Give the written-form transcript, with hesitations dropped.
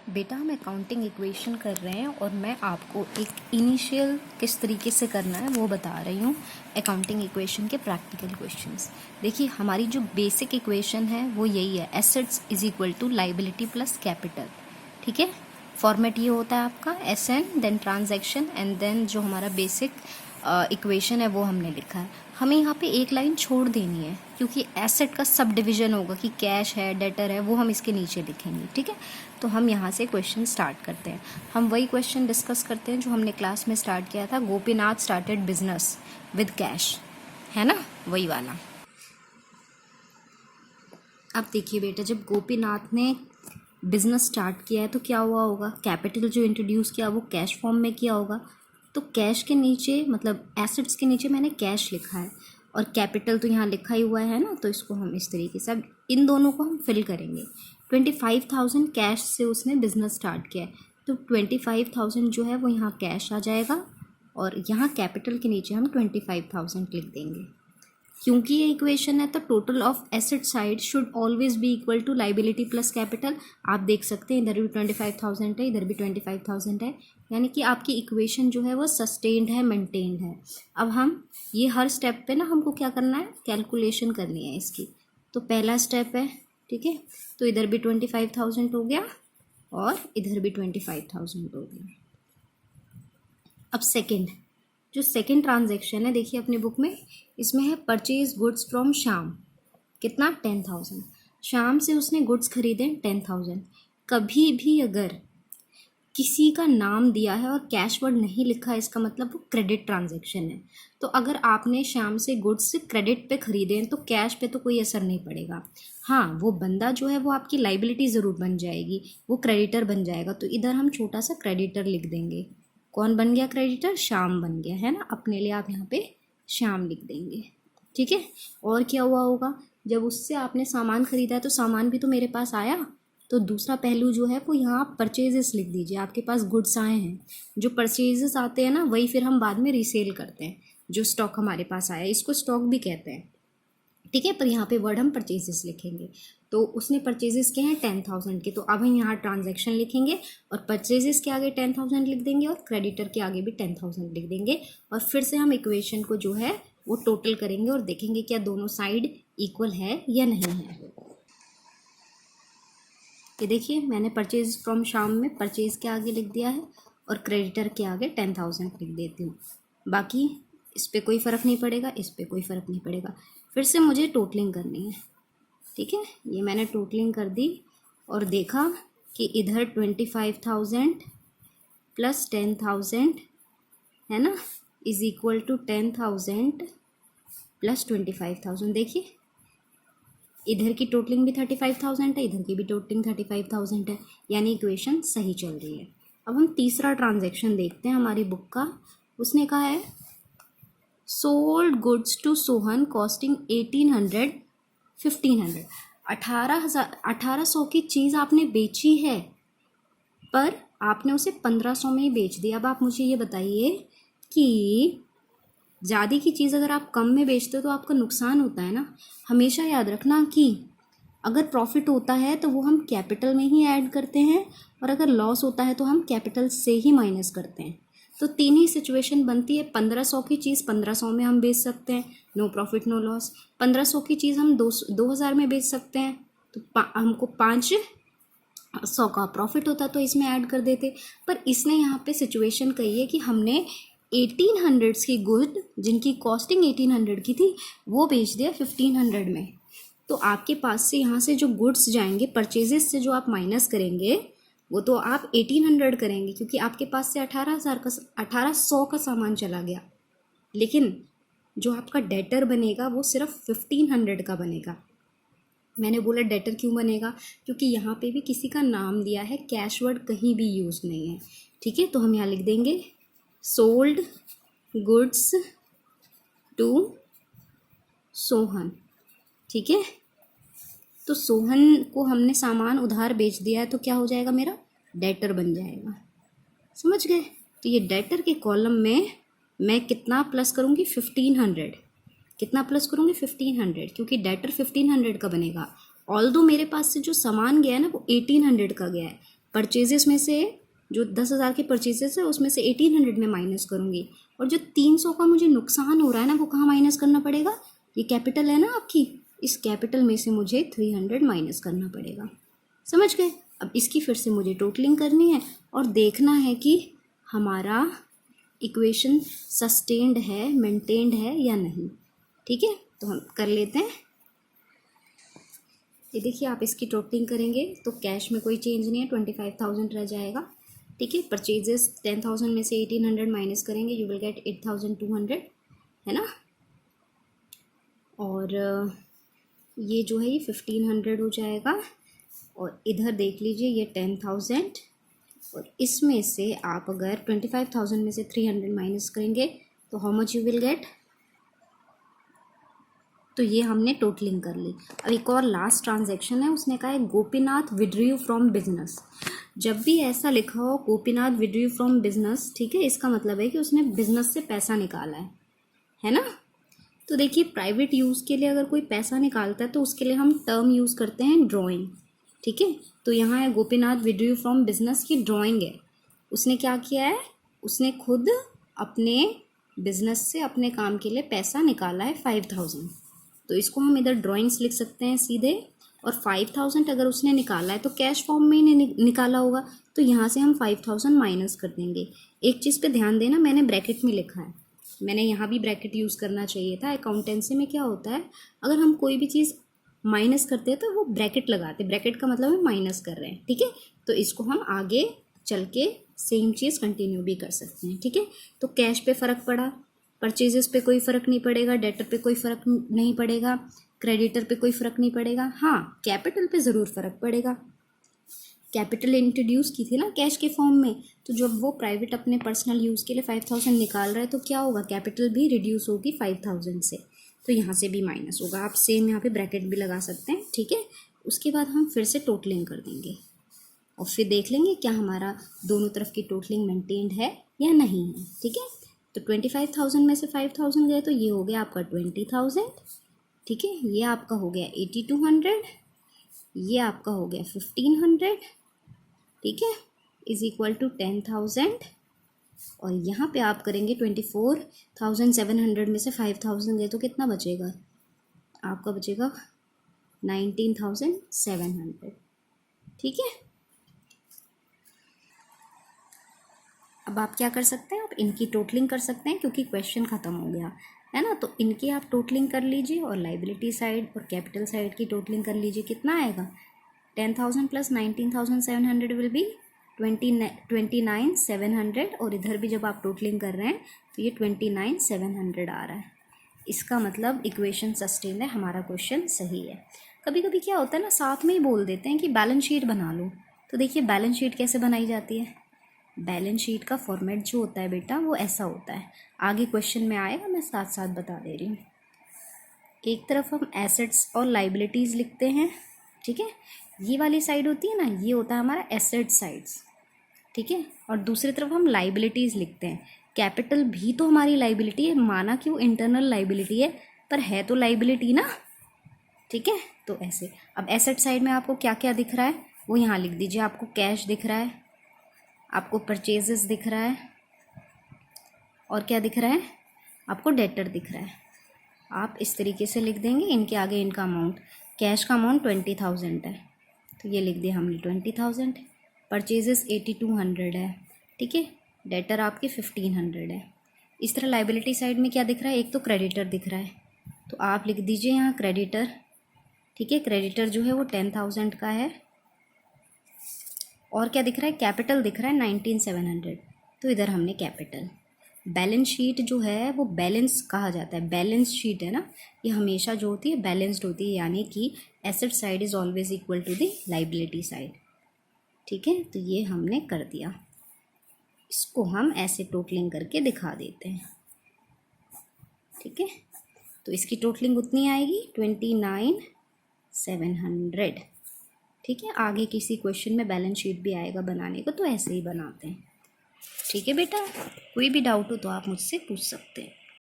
बेटा हम accounting equation कर रहे हैं और मैं आपको एक इनिशियल किस तरीके से करना है वो बता रही हूँ अकाउंटिंग इक्वेशन के प्रैक्टिकल क्वेश्चंस। देखिए हमारी जो बेसिक इक्वेशन है वो यही है, assets is equal to liability plus capital. ठीक है, फॉर्मेट ये होता है आपका S N then transaction and then जो हमारा बेसिक इक्वेशन है वो हमने लिखा है। हमें यहाँ पे एक लाइन छोड़ देनी है क्योंकि एसेट का सब डिवीजन होगा कि कैश है डेटर है, वो हम इसके नीचे लिखेंगे। ठीक है, तो हम यहाँ से क्वेश्चन स्टार्ट करते हैं। हम वही क्वेश्चन डिस्कस करते हैं जो हमने क्लास में स्टार्ट किया था, Gopinath started business with cash, है ना, वही वाला। अब देखिए बेटा, जब गोपीनाथ ने बिजनेस स्टार्ट किया है तो क्या हुआ होगा, कैपिटल जो इंट्रोड्यूस किया वो कैश फॉर्म में किया होगा। तो कैश के नीचे मतलब एसेट्स के नीचे मैंने कैश लिखा है और कैपिटल तो यहाँ लिखा ही हुआ है ना, तो इसको हम इस तरीके से अब इन दोनों को हम फिल करेंगे। 25,000 कैश से उसने बिजनेस स्टार्ट किया है, तो 25,000 जो है वो यहाँ कैश आ जाएगा और यहाँ कैपिटल के नीचे हम 25,000 लिख देंगे। क्योंकि ये इक्वेशन है तो total of asset side should always be equal to liability plus capital. आप देख सकते हैं इधर भी 25,000 है, इधर भी 25,000 है, यानी कि आपकी इक्वेशन जो है वो सस्टेन्ड है, मेंटेन्ड है। अब हम ये हर स्टेप पे ना हमको क्या करना है, कैलकुलेशन करनी है इसकी। तो पहला स्टेप है, ठीक है, तो इधर भी 25,000 हो गया और इधर भी 25,000 हो गया। अब सेकेंड, जो सेकेंड ट्रांजैक्शन है देखिए अपनी बुक में, इसमें है परचेज गुड्स फ्रॉम श्याम, कितना 10,000। श्याम से उसने गुड्स खरीदे 10,000। कभी भी अगर किसी का नाम दिया है और कैश वर्ड नहीं लिखा है, इसका मतलब वो क्रेडिट ट्रांजैक्शन है। तो अगर आपने श्याम से गुड्स क्रेडिट पे खरीदे हैं तो कैश पे तो कोई असर नहीं पड़ेगा। हाँ, वो बंदा जो है वो आपकी लाइबिलिटी ज़रूर बन जाएगी, वो क्रेडिटर बन जाएगा। तो इधर हम छोटा सा क्रेडिटर लिख देंगे। कौन बन गया क्रेडिटर, श्याम बन गया, है ना। अपने लिए आप यहाँ पे श्याम लिख देंगे। ठीक है, और क्या हुआ होगा, जब उससे आपने सामान खरीदा है तो सामान भी तो मेरे पास आया। तो दूसरा पहलू जो है वो यहाँ आप परचेजेस लिख दीजिए। आपके पास गुड्स आए हैं, जो परचेजेस आते हैं ना वही फिर हम बाद में रीसेल करते हैं। जो स्टॉक हमारे पास आया इसको स्टॉक भी कहते हैं, ठीक है, पर यहाँ पे वर्ड हम परचेजेस लिखेंगे। तो उसने परचेजेस के हैं 10,000 के, तो अब हम यहाँ ट्रांजैक्शन लिखेंगे और परचेजेस के आगे 10,000 लिख देंगे और क्रेडिटर के आगे भी 10,000 लिख देंगे। और फिर से हम इक्वेशन को जो है वो टोटल करेंगे और देखेंगे क्या दोनों साइड इक्वल है या नहीं है। ये देखिए मैंने परचेज फ्रॉम श्याम में परचेज के आगे लिख दिया है और क्रेडिटर के आगे 10,000 लिख देती हूँ। बाकी इस पर कोई फ़र्क नहीं पड़ेगा, इस पर कोई फ़र्क नहीं पड़ेगा। फिर से मुझे टोटलिंग करनी है, ठीक है। ये मैंने टोटलिंग कर दी और देखा कि इधर 25,000 प्लस 10,000 है ना, इज इक्वल टू 10,000 प्लस 25,000। देखिए इधर की टोटलिंग भी 35,000 है, इधर की भी टोटलिंग 35,000 है, यानी इक्वेशन सही चल रही है। अब हम तीसरा ट्रांजैक्शन देखते हैं हमारी बुक का। उसने कहा है sold goods to Sohan costing 1,800 1,500। 1800 की चीज़ आपने बेची है पर आपने उसे 1,500 में ही बेच दी। अब आप मुझे ये बताइए कि ज़्यादा की चीज़ अगर आप कम में बेचते हो तो आपका नुकसान होता है ना। हमेशा याद रखना कि अगर प्रॉफिट होता है तो वो हम कैपिटल में ही ऐड करते हैं और अगर लॉस होता है तो हम कैपिटल से ही माइनस करते हैं। तो तीन ही सिचुएशन बनती है। 1,500 की चीज़ 1,500 में हम बेच सकते हैं, नो प्रॉफिट नो लॉस। 1,500 की चीज़ हम 2,000 में बेच सकते हैं, तो हमको 500 का प्रॉफिट होता तो इसमें ऐड कर देते। पर इसने यहाँ पे सिचुएशन कही है कि हमने 1,800 की गुड जिनकी कॉस्टिंग 1,800 की थी वो बेच दिया 1,500 में। तो आपके पास से यहाँ से जो गुड्स जाएंगे परचेजेस से जो आप माइनस करेंगे वो तो आप 1,800 करेंगे क्योंकि आपके पास से 1,800 का सामान चला गया। लेकिन जो आपका डेटर बनेगा वो सिर्फ 1,500 का बनेगा। मैंने बोला डेटर क्यों बनेगा, क्योंकि यहाँ पे भी किसी का नाम दिया है, कैश वर्ड कहीं भी यूज़ नहीं है। ठीक है, तो हम यहाँ लिख देंगे सोल्ड गुड्स टू सोहन। ठीक है, तो सोहन को हमने सामान उधार बेच दिया है तो क्या हो जाएगा, मेरा डेटर बन जाएगा। समझ गए। तो ये डेटर के कॉलम में मैं कितना प्लस करूँगी, 1,500। कितना प्लस करूँगी, 1,500, क्योंकि डेटर 1,500 का बनेगा। ऑल्दो मेरे पास से जो सामान गया है ना वो 1,800 का गया है, परचेजेस में से जो 10,000 के परचेजेस है उसमें से 1800 में माइनस करूँगी, और जो 300 का मुझे नुकसान हो रहा है ना वो कहाँ माइनस करना पड़ेगा, ये कैपिटल है ना आपकी, इस कैपिटल में से मुझे 300 माइनस करना पड़ेगा। समझ गए। अब इसकी फिर से मुझे टोटलिंग करनी है और देखना है कि हमारा इक्वेशन सस्टेन्ड है, मेंटेन्ड है या नहीं। ठीक है, तो हम कर लेते हैं। ये देखिए, आप इसकी टोटलिंग करेंगे तो कैश में कोई चेंज नहीं है, 25,000 रह जाएगा। ठीक है, परचेजेस 10,000 में से 1800 माइनस करेंगे, यू विल गेट 8,200, है ना। और ये जो है ये 1500 हो जाएगा, और इधर देख लीजिए ये 10,000, और इसमें से आप अगर 25,000 में से 300 माइनस करेंगे तो how much you will get. तो ये हमने टोटलिंग कर ली। अब एक और लास्ट ट्रांजैक्शन है, उसने कहा है गोपीनाथ विड्रू फ्रॉम बिजनेस। जब भी ऐसा लिखा हो गोपीनाथ विड्रू फ्रॉम बिजनेस, ठीक है, इसका मतलब है कि उसने बिजनेस से पैसा निकाला है ना। तो देखिए, प्राइवेट यूज़ के लिए अगर कोई पैसा निकालता है तो उसके लिए हम टर्म यूज़ करते हैं ड्राइंग। ठीक है, तो यहाँ है गोपीनाथ विड्रू फ्रॉम बिजनेस की ड्राइंग है। उसने क्या किया है, उसने खुद अपने बिजनेस से अपने काम के लिए पैसा निकाला है 5,000। तो इसको हम इधर ड्राइंग्स लिख सकते हैं सीधे, और 5,000 अगर उसने निकाला है तो कैश फॉर्म में ही निकाला होगा, तो यहाँ से हम 5,000 माइनस कर देंगे। एक चीज़ पे ध्यान देना, मैंने ब्रैकेट में लिखा है, मैंने यहाँ भी ब्रैकेट यूज़ करना चाहिए था। अकाउंटेंसी में क्या होता है, अगर हम कोई भी चीज़ माइनस करते हैं तो वो ब्रैकेट लगाते हैं, ब्रैकेट का मतलब है माइनस कर रहे हैं। ठीक है, तो इसको हम आगे चल के सेम चीज़ कंटिन्यू भी कर सकते हैं। ठीक है, तो कैश पे फ़र्क पड़ा, परचेजेस पे कोई फ़र्क नहीं पड़ेगा, डेटर पे कोई फ़र्क नहीं पड़ेगा, क्रेडिटर पे कोई फ़र्क नहीं पड़ेगा। हाँ, कैपिटल पे ज़रूर फ़र्क पड़ेगा। कैपिटल इंट्रोड्यूस की थी ना कैश के फॉर्म में, तो जब वो प्राइवेट अपने पर्सनल यूज़ के लिए 5,000 निकाल रहा है तो क्या होगा, कैपिटल भी रिड्यूस होगी 5,000 से, तो यहाँ से भी माइनस होगा। आप सेम यहाँ पे ब्रैकेट भी लगा सकते हैं। ठीक है, उसके बाद हम फिर से टोटलिंग कर देंगे और फिर देख लेंगे क्या हमारा दोनों तरफ की टोटलिंग मेंटेन्ड है या नहीं है। ठीक है, तो 25,000 में से 5,000 गए तो ये हो गया आपका 20,000। ठीक है, ये आपका हो गया 8,200, ये आपका हो गया 1,500। ठीक है, इज इक्वल टू 10,000, और यहाँ पे आप करेंगे 24,700 में से 5,000 गए तो कितना बचेगा, आपका बचेगा 19,700। ठीक है, अब आप क्या कर सकते हैं, आप इनकी टोटलिंग कर सकते हैं क्योंकि क्वेश्चन ख़त्म हो गया है ना। तो इनकी आप टोटलिंग कर लीजिए और लाइबिलिटी साइड और कैपिटल साइड की टोटलिंग कर लीजिए। कितना आएगा, 10,000 प्लस 19,700 विल बी 29,700, और इधर भी जब आप टोटलिंग कर रहे हैं तो ये 29,700 आ रहा है। इसका मतलब इक्वेशन सस्टेन है, हमारा क्वेश्चन सही है। कभी कभी क्या होता है ना, साथ में ही बोल देते हैं कि बैलेंस शीट बना लो। तो देखिए बैलेंस शीट कैसे बनाई जाती है, बैलेंस शीट का फॉर्मेट जो होता है बेटा वो ऐसा होता है, आगे क्वेश्चन में आएगा, मैं साथ साथ बता दे रही हूँ। एक तरफ हम एसेट्स और लाइबिलिटीज़ लिखते हैं। ठीक है, ये वाली साइड होती है ना, ये होता है हमारा एसेट साइड्स। ठीक है, और दूसरी तरफ हम लाइबिलिटीज़ लिखते हैं। कैपिटल भी तो हमारी लाइबिलिटी है, माना कि वो इंटरनल लाइबिलिटी है पर है तो लाइबिलिटी ना। ठीक है, तो ऐसे अब एसेट साइड में आपको क्या क्या दिख रहा है वो यहाँ लिख दीजिए। आपको कैश दिख रहा है, आपको परचेजेस दिख रहा है, और क्या दिख रहा है, आपको डेटर दिख रहा है। आप इस तरीके से लिख देंगे, इनके आगे इनका अमाउंट, कैश का अमाउंट 20,000 है तो ये लिख दिया हमने 20,000, परचेजेस 8,200 है। ठीक है, डेटर आपके 1,500 है। इस तरह लाइबिलिटी साइड में क्या दिख रहा है, एक तो क्रेडिटर दिख रहा है तो आप लिख दीजिए यहाँ क्रेडिटर। ठीक है, क्रेडिटर जो है वो 10,000 का है, और क्या दिख रहा है, कैपिटल दिख रहा है 19,700, तो इधर हमने कैपिटल। बैलेंस शीट जो है वो बैलेंस कहा जाता है, बैलेंस शीट है ना, ये हमेशा जो होती है बैलेंस्ड होती है, यानी कि asset side is always equal to the liability side. ठीक है, तो ये हमने कर दिया, इसको हम ऐसे टोटलिंग करके दिखा देते हैं। ठीक है, तो इसकी टोटलिंग उतनी आएगी 29,700। ठीक है, आगे किसी क्वेश्चन में बैलेंस शीट भी आएगा बनाने को, तो ऐसे ही बनाते हैं। ठीक है बेटा, कोई भी डाउट हो तो आप मुझसे पूछ सकते हैं।